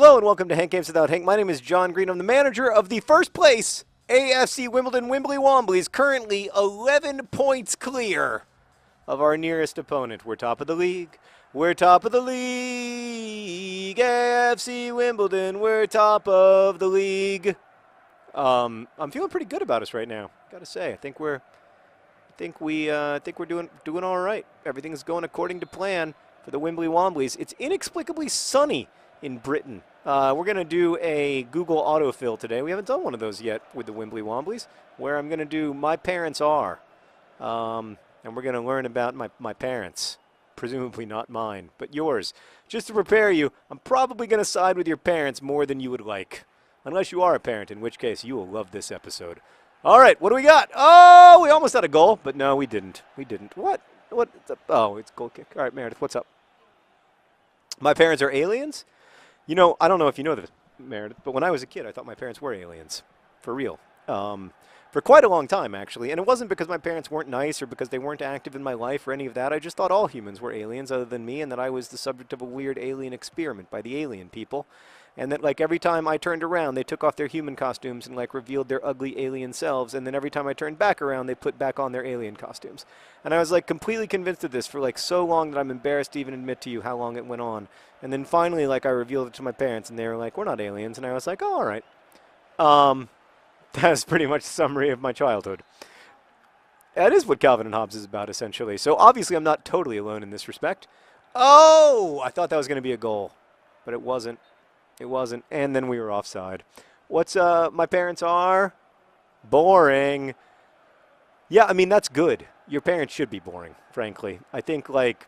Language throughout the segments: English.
Hello and welcome to Hank Games Without Hank. My name is John Green. I'm the manager of the first place AFC Wimbly Womblys, currently 11 points clear of our nearest opponent. We're top of the league. We're top of the league. AFC Wimbledon, we're top of the league. I'm feeling pretty good about us right now. Gotta say, I think we're doing all right. Everything's going according to plan for the Wimbly Womblys. It's inexplicably sunny in Britain. We're going to do a Google Autofill today. We haven't done one of those yet with the Wimbly Womblys, where I'm going to do My Parents Are. And we're going to learn about my parents. Presumably not mine, but yours. Just to prepare you, I'm probably going to side with your parents more than you would like. Unless you are a parent, in which case you will love this episode. All right, what do we got? Oh, we almost had a goal, but no, we didn't. We didn't. What? What? Oh, it's a goal kick. All right, Meredith, what's up? My parents are aliens? You know, I don't know if you know this, Meredith, but when I was a kid, I thought my parents were aliens. For real. For quite a long time, actually. And it wasn't because my parents weren't nice or because they weren't active in my life or any of that. I just thought all humans were aliens other than me, and that I was the subject of a weird alien experiment by the alien people. And that, like, every time I turned around, they took off their human costumes and, like, revealed their ugly alien selves. And then every time I turned back around, they put back on their alien costumes. And I was, like, completely convinced of this for, like, so long that I'm embarrassed to even admit to you how long it went on. And then finally, like, I revealed it to my parents, and they were like, we're not aliens. And I was like, oh, all right. That's pretty much the summary of my childhood. That is what Calvin and Hobbes is about, essentially. So obviously I'm not totally alone in this respect. Oh, I thought that was going to be a goal, but it wasn't. It wasn't. And then we were offside. What's My Parents Are? Boring. Yeah, I mean, that's good. Your parents should be boring, frankly. I think, like,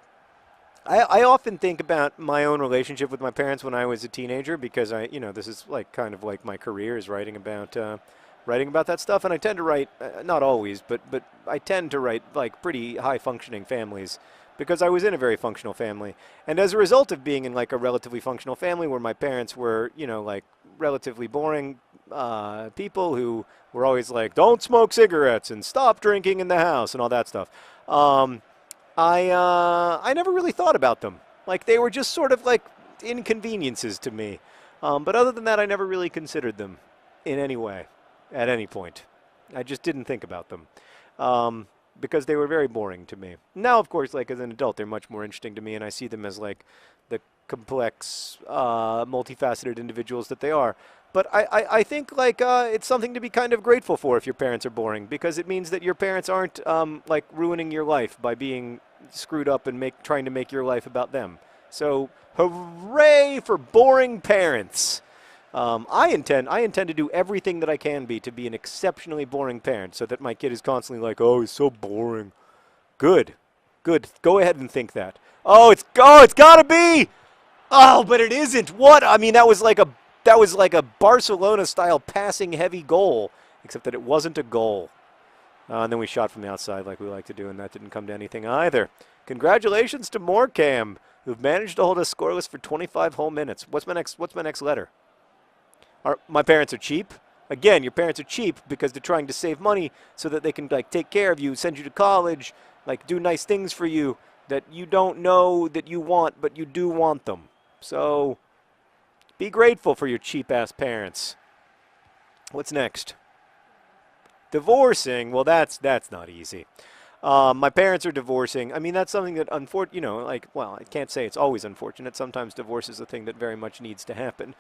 I often think about my own relationship with my parents when I was a teenager because this is, like, kind of like my career is writing about that stuff. And I tend to write, not always, but I tend to write, like, pretty high-functioning families because I was in a very functional family. And as a result of being in, like, a relatively functional family where my parents were, like, relatively boring people who were always like, don't smoke cigarettes and stop drinking in the house and all that stuff, I never really thought about them. Like, they were just sort of like inconveniences to me. But other than that, I never really considered them in any way, at any point. I just didn't think about them because they were very boring to me. Now, of course, like, as an adult, they're much more interesting to me, and I see them as, like, the complex, multifaceted individuals that they are. But I think, like, it's something to be kind of grateful for if your parents are boring, because it means that your parents aren't, like, ruining your life by being screwed up and trying to make your life about them. So, hooray for boring parents. I intend to do everything that I can to be an exceptionally boring parent so that my kid is constantly like, oh, he's so boring. Good. Good. Go ahead and think that. Oh, it's gotta be! Oh, but it isn't. What? I mean, that was like a Barcelona-style passing heavy goal, except that it wasn't a goal. And then we shot from the outside like we like to do, and that didn't come to anything either. Congratulations to Morecambe, who've managed to hold us scoreless for 25 whole minutes. What's my next letter? My parents are cheap. Again, your parents are cheap because they're trying to save money so that they can, like, take care of you, send you to college, like, do nice things for you that you don't know that you want, but you do want them. So be grateful for your cheap-ass parents. What's next? Divorcing. Well, that's not easy. My parents are divorcing. I mean, that's something that, well, I can't say it's always unfortunate. Sometimes divorce is a thing that very much needs to happen.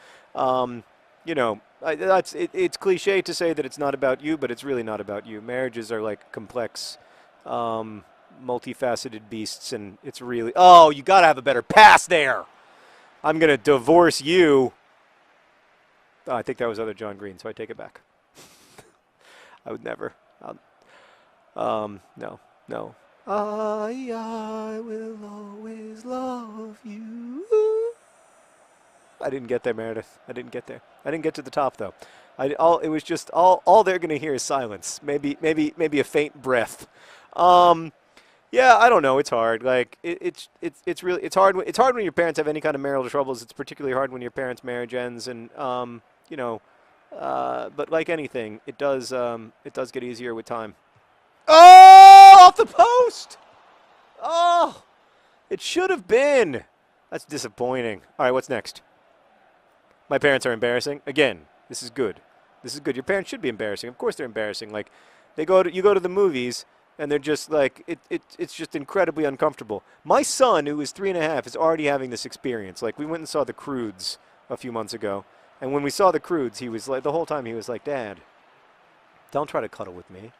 It's cliche to say that it's not about you, but it's really not about you. Marriages are, like, complex, multifaceted beasts, and it's really... Oh, you got to have a better pass there. I'm going to divorce you. Oh, I think that was other John Green, so I take it back. I would never. No. I will always love you. I didn't get there, Meredith. I didn't get there. I didn't get to the top, though. It was just all they're going to hear is silence. Maybe a faint breath. Yeah, I don't know. It's hard. Like, it's hard. It's hard when your parents have any kind of marital troubles. It's particularly hard when your parents' marriage ends, and but like anything, it does get easier with time. Oh, off the post! Oh, it should have been. That's disappointing. All right, what's next? My parents are embarrassing. Again, this is good. This is good. Your parents should be embarrassing. Of course they're embarrassing. Like, you go to the movies, and they're just like, it's just incredibly uncomfortable. My son, who is 3.5, is already having this experience. Like, we went and saw The Croods a few months ago, and when we saw The Croods, he was like, the whole time he was like, Dad, don't try to cuddle with me.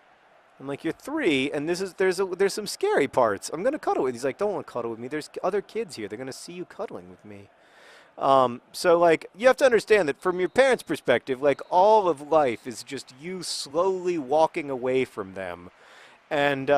I'm like, you're 3, and there's some scary parts. I'm gonna cuddle with you. He's like, don't want to cuddle with me. There's other kids here. They're gonna see you cuddling with me. So like, you have to understand that from your parents' perspective, like, all of life is just you slowly walking away from them, and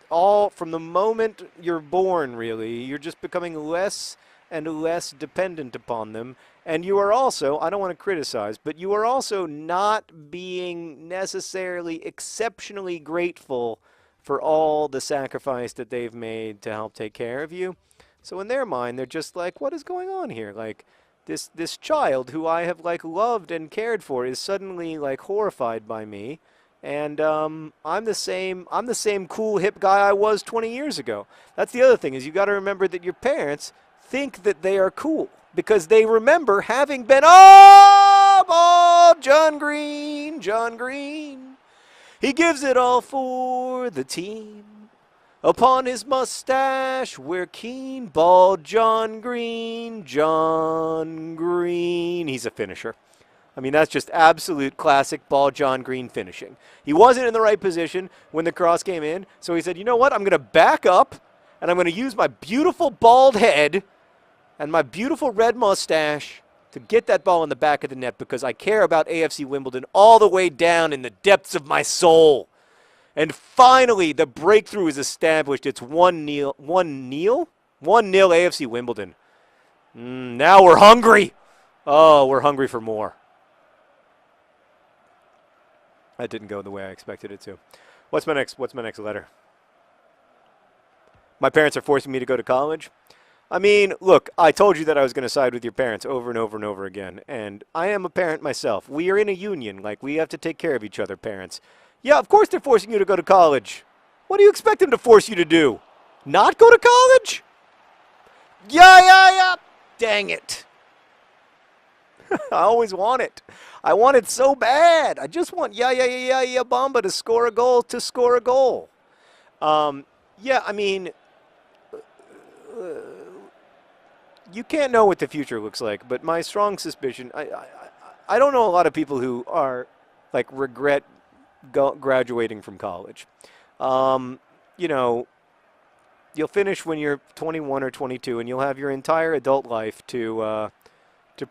all from the moment you're born, really, you're just becoming less and less dependent upon them. And you are also, I don't want to criticize, but you are also not being necessarily exceptionally grateful for all the sacrifice that they've made to help take care of you. So in their mind, they're just like, what is going on here? Like, this child who I have, like, loved and cared for is suddenly, like, horrified by me. And I'm the same cool hip guy I was 20 years ago. That's the other thing, is you got to remember that your parents think that they are cool because they remember having been, John Green. He gives it all for the team. Upon his mustache, we're keen. Bald John Green. He's a finisher. I mean, that's just absolute classic bald John Green finishing. He wasn't in the right position when the cross came in, so he said, you know what, I'm going to back up, and I'm going to use my beautiful bald head and my beautiful red mustache to get that ball in the back of the net because I care about AFC Wimbledon all the way down in the depths of my soul. And finally, the breakthrough is established. It's 1-0 AFC Wimbledon. Now we're hungry. Oh, we're hungry for more. That didn't go the way I expected it to. What's my next letter? My parents are forcing me to go to college. I mean, look, I told you that I was going to side with your parents over and over and over again, and I am a parent myself. We are in a union. Like, we have to take care of each other, parents. Yeah, of course they're forcing you to go to college. What do you expect them to force you to do? Not go to college? Yeah. Dang it. I always want it. I want it so bad. I just want Bamba to score a goal. Yeah, I mean, you can't know what the future looks like, but my strong suspicion, I don't know a lot of people who are, like, regret graduating from college. You know, you'll finish when you're 21 or 22, and you'll have your entire adult life to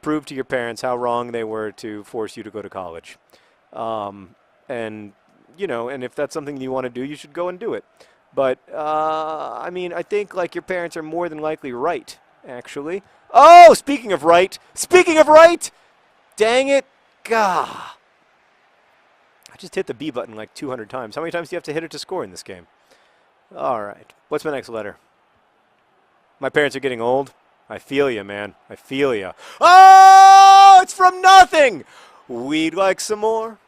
prove to your parents how wrong they were to force you to go to college. And, you know, and if that's something you want to do, you should go and do it. But, I mean, I think, like, your parents are more than likely right, actually. Oh, speaking of right, dang it, gah. I just hit the B button like 200 times. How many times do you have to hit it to score in this game? All right, what's my next letter? My parents are getting old. I feel you, man. I feel you. Oh, it's from nothing. We'd like some more.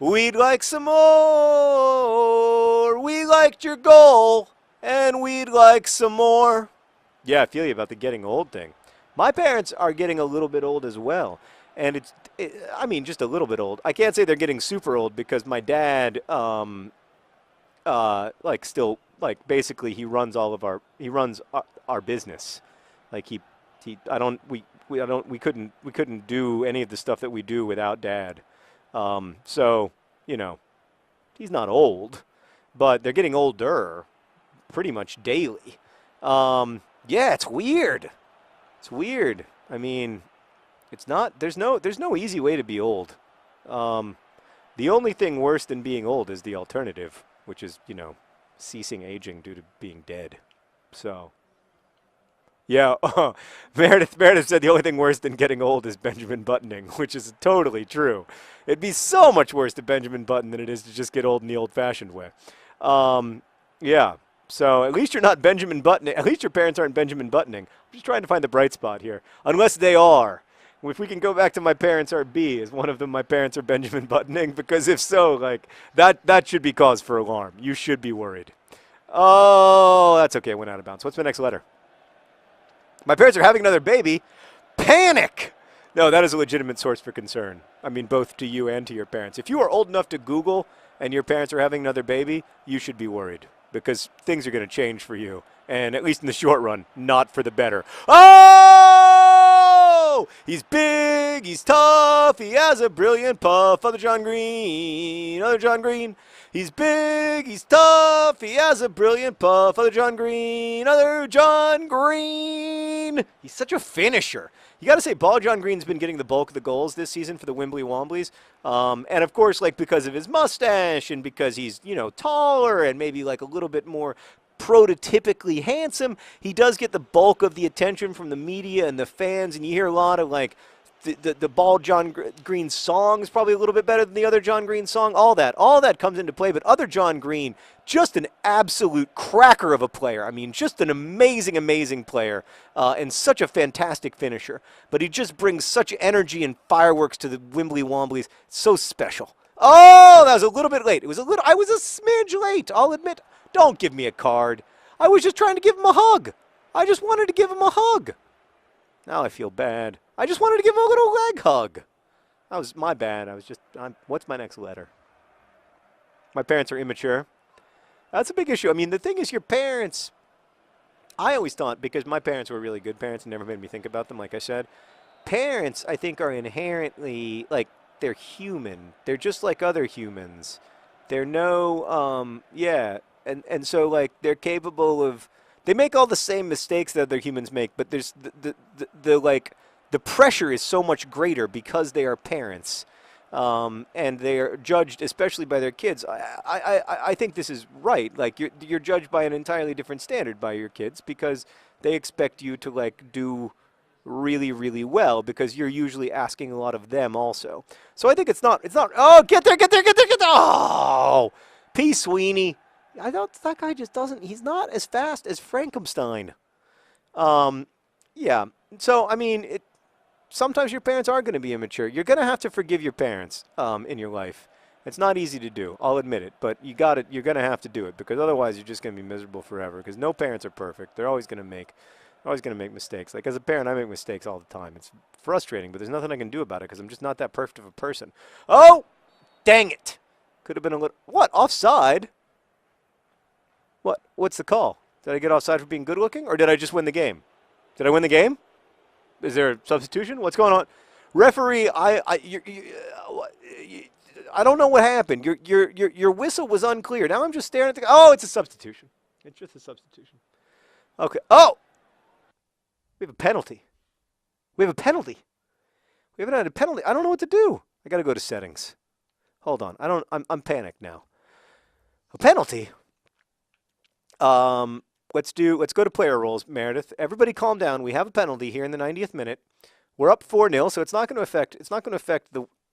We'd like some more. We liked your goal, and we'd like some more. Yeah, I feel you about the getting old thing. My parents are getting a little bit old as well, and I mean, just a little bit old. I can't say they're getting super old because my dad, like, still, like, basically he runs our business. Like, we couldn't do any of the stuff that we do without Dad. So, you know, he's not old, but they're getting older pretty much daily. Yeah, it's weird. It's weird. I mean, it's not, there's no easy way to be old. The only thing worse than being old is the alternative, which is, you know, ceasing aging due to being dead. So, yeah, Meredith said the only thing worse than getting old is Benjamin buttoning, which is totally true. It'd be so much worse to Benjamin button than it is to just get old in the old-fashioned way. Yeah, so at least you're not Benjamin buttoning. At least your parents aren't Benjamin buttoning. I'm just trying to find the bright spot here. Unless they are. If we can go back to my parents are B, is one of them my parents are Benjamin buttoning? Because if so, like, that should be cause for alarm. You should be worried. Oh, that's okay. I went out of bounds. What's my next letter? My parents are having another baby. Panic! No, that is a legitimate source for concern. I mean, both to you and to your parents. If you are old enough to Google and your parents are having another baby, you should be worried because things are going to change for you. And at least in the short run, not for the better. Oh! He's big, he's tough, he has a brilliant puff. Other John Green, other John Green. He's big, he's tough, he has a brilliant puff. Other John Green, other John Green. He's such a finisher. You got to say, Ball John Green's been getting the bulk of the goals this season for the Wimbly Womblys. And, of course, like because of his mustache and because he's, you know, taller and maybe like a little bit more prototypically handsome, he does get the bulk of the attention from the media and the fans. And you hear a lot of, like, the Ball John Green song is probably a little bit better than the other John Green song. All that comes into play. But other John Green, just an absolute cracker of a player. I mean, just an amazing, amazing player and such a fantastic finisher. But he just brings such energy and fireworks to the Wimbly Womblys. So special. Oh, that was a little bit late. I was a smidge late, I'll admit. Don't give me a card. I was just trying to give him a hug. I just wanted to give him a hug. Now I feel bad. I just wanted to give him a little leg hug. That was my bad. What's my next letter? My parents are immature. That's a big issue. I mean, the thing is, your parents, I always thought, because my parents were really good parents and never made me think about them, like I said, parents, I think, are inherently, like, they're human. They're just like other humans. They're and so, like, they're capable of, they make all the same mistakes that other humans make, but there's the pressure is so much greater because they are parents, and they are judged, especially by their kids. I think this is right. Like, you're judged by an entirely different standard by your kids because they expect you to, like, do really, really well because you're usually asking a lot of them also. So I think it's not. Oh, get there! Oh, P. Sweeney. That guy just doesn't. He's not as fast as Frankenstein. Yeah. So I mean, sometimes your parents are going to be immature. You're going to have to forgive your parents in your life. It's not easy to do. I'll admit it, but you're going to have to do it because otherwise you're just going to be miserable forever. Because no parents are perfect. They're always going to make mistakes. Like, as a parent, I make mistakes all the time. It's frustrating, but there's nothing I can do about it because I'm just not that perfect of a person. Oh, dang it! Could have been a little. What? Offside? What's the call? Did I get offside for being good looking, or did I just win the game? Did I win the game? Is there a substitution? What's going on? Referee, I don't know what happened. Your whistle was unclear. Now I'm just staring at the. Oh, it's a substitution. It's just a substitution. Okay. Oh, we have a penalty. We haven't had a penalty. I don't know what to do. I got to go to settings. Hold on. I'm panicked now. A penalty. Let's go to player roles, Meredith. Everybody calm down. We have a penalty here in the 90th minute. We're up 4-0, so it's not going to affect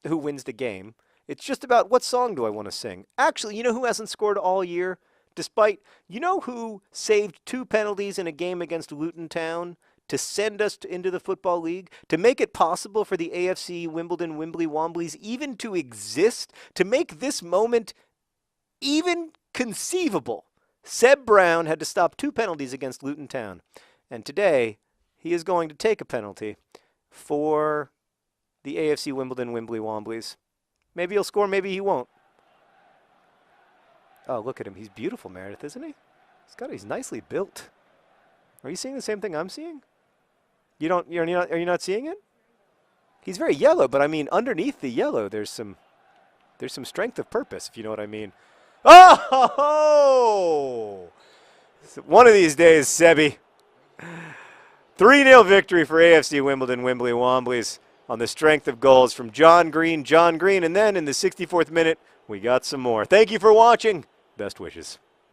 who wins the game. It's just about what song do I want to sing. Actually, you know who hasn't scored all year? You know who saved 2 penalties in a game against Luton Town to send us into the Football League, to make it possible for the AFC Wimbly Womblys even to exist, to make this moment even conceivable? Seb Brown had to stop 2 penalties against Luton Town. And today, he is going to take a penalty for the AFC Wimbly Womblys. Maybe he'll score, maybe he won't. Oh, look at him. He's beautiful, Meredith, isn't he? He's nicely built. Are you seeing the same thing I'm seeing? Are you not seeing it? He's very yellow, but I mean, underneath the yellow, there's some strength of purpose, if you know what I mean. Oh! One of these days, Sebi. 3-0 victory for AFC Wimbly Womblys on the strength of goals from John Green, and then in the 64th minute, we got some more. Thank you for watching. Best wishes.